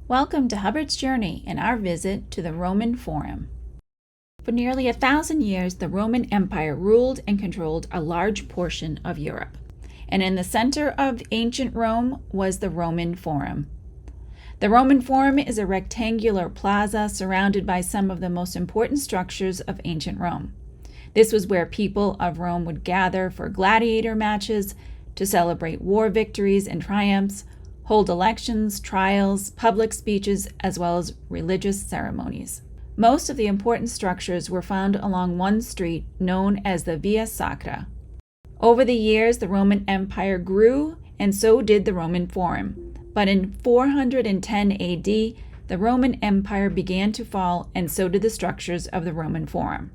Welcome to Hubbard's Journey and our visit to the Roman Forum. For nearly 1,000 years, the Roman Empire ruled and controlled a large portion of Europe. And in the center of ancient Rome was the Roman Forum. The Roman Forum is a rectangular plaza surrounded by some of the most important structures of ancient Rome. This was where people of Rome would gather for gladiator matches, to celebrate war victories and triumphs, hold elections, trials, public speeches, as well as religious ceremonies. Most of the important structures were found along one street known as the Via Sacra. Over the years, the Roman Empire grew, and so did the Roman Forum. But in 410 AD, the Roman Empire began to fall, and so did the structures of the Roman Forum.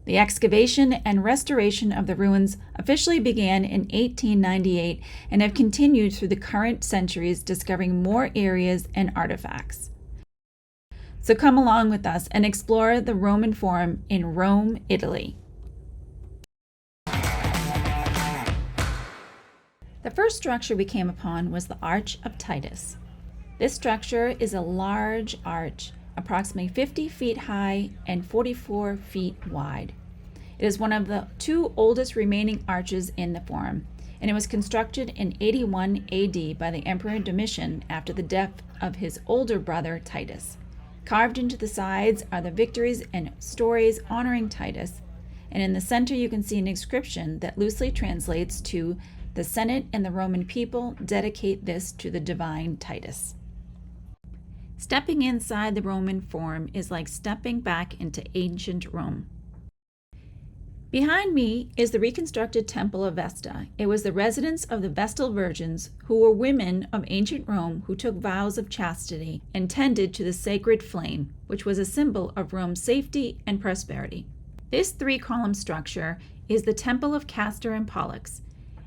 The excavation and restoration of the ruins officially began in 1898 and have continued through the current centuries, discovering more areas and artifacts. So come along with us and explore the Roman Forum in Rome, Italy. The first structure we came upon was the Arch of Titus. This structure is a large arch, approximately 50 feet high and 44 feet wide. It is one of the two oldest remaining arches in the Forum, and it was constructed in 81 AD by the Emperor Domitian after the death of his older brother Titus. Carved into the sides are the victories and stories honoring Titus, and in the center you can see an inscription that loosely translates to "The Senate and the Roman people dedicate this to the divine Titus." Stepping inside the Roman Forum is like stepping back into ancient Rome. Behind me is the reconstructed Temple of Vesta. It was the residence of the Vestal virgins, who were women of ancient Rome who took vows of chastity and tended to the sacred flame, which was a symbol of Rome's safety and prosperity. This three-column structure is the Temple of Castor and Pollux,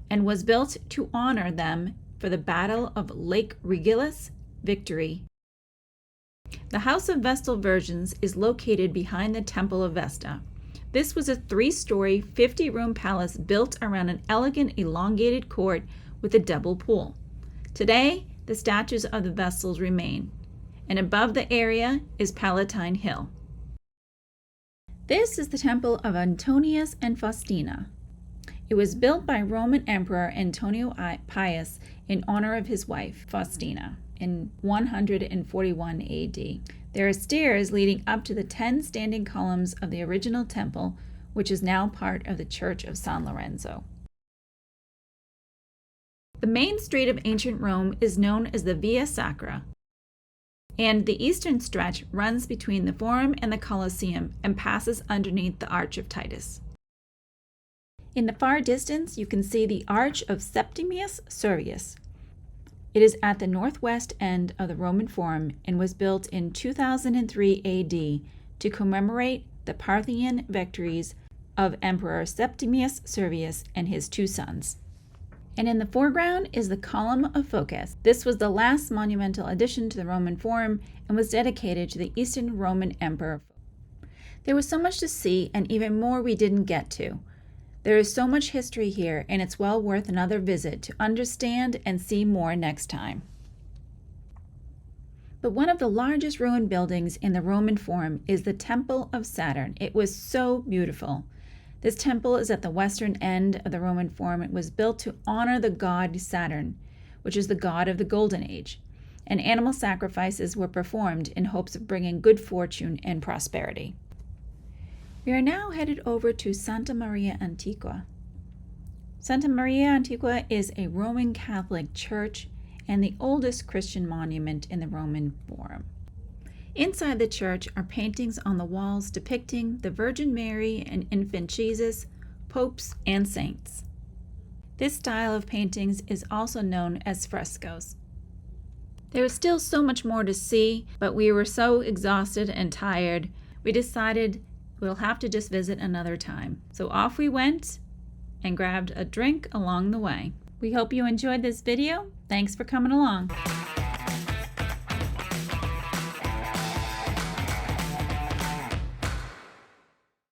and was built to honor them for the Battle of Lake Regillus, victory. The House of Vestal Virgins is located behind the Temple of Vesta. This was a 3-story, 50-room palace built around an elegant, elongated court with a double pool. Today, the statues of the Vestals remain, and above the area is Palatine Hill. This is the temple of Antoninus and Faustina. It was built by Roman Emperor Antoninus Pius in honor of his wife, Faustina, in 141 AD. There are stairs leading up to the 10 standing columns of the original temple, which is now part of the Church of San Lorenzo. The main street of ancient Rome is known as the Via Sacra, and the eastern stretch runs between the Forum and the Colosseum and passes underneath the Arch of Titus. In the far distance, you can see the Arch of Septimius Severus. It is at the northwest end of the Roman Forum and was built in 2003 AD to commemorate the Parthian victories of Emperor Septimius Severus and his 2 sons. And in the foreground is the Column of Phocas. This was the last monumental addition to the Roman Forum and was dedicated to the Eastern Roman Emperor. There was so much to see and even more we didn't get to. There is so much history here, and it's well worth another visit to understand and see more next time. But one of the largest ruined buildings in the Roman Forum is the Temple of Saturn. It was so beautiful. This temple is at the western end of the Roman Forum. It was built to honor the god Saturn, which is the god of the Golden Age, and animal sacrifices were performed in hopes of bringing good fortune and prosperity. We are now headed over to Santa Maria Antiqua. Santa Maria Antiqua is a Roman Catholic church and the oldest Christian monument in the Roman Forum. Inside the church are paintings on the walls depicting the Virgin Mary and Infant Jesus, popes, and saints. This style of paintings is also known as frescoes. There is still so much more to see, but we were so exhausted and tired, we decided we'll have to just visit another time. So off we went and grabbed a drink along the way. We hope you enjoyed this video. Thanks for coming along.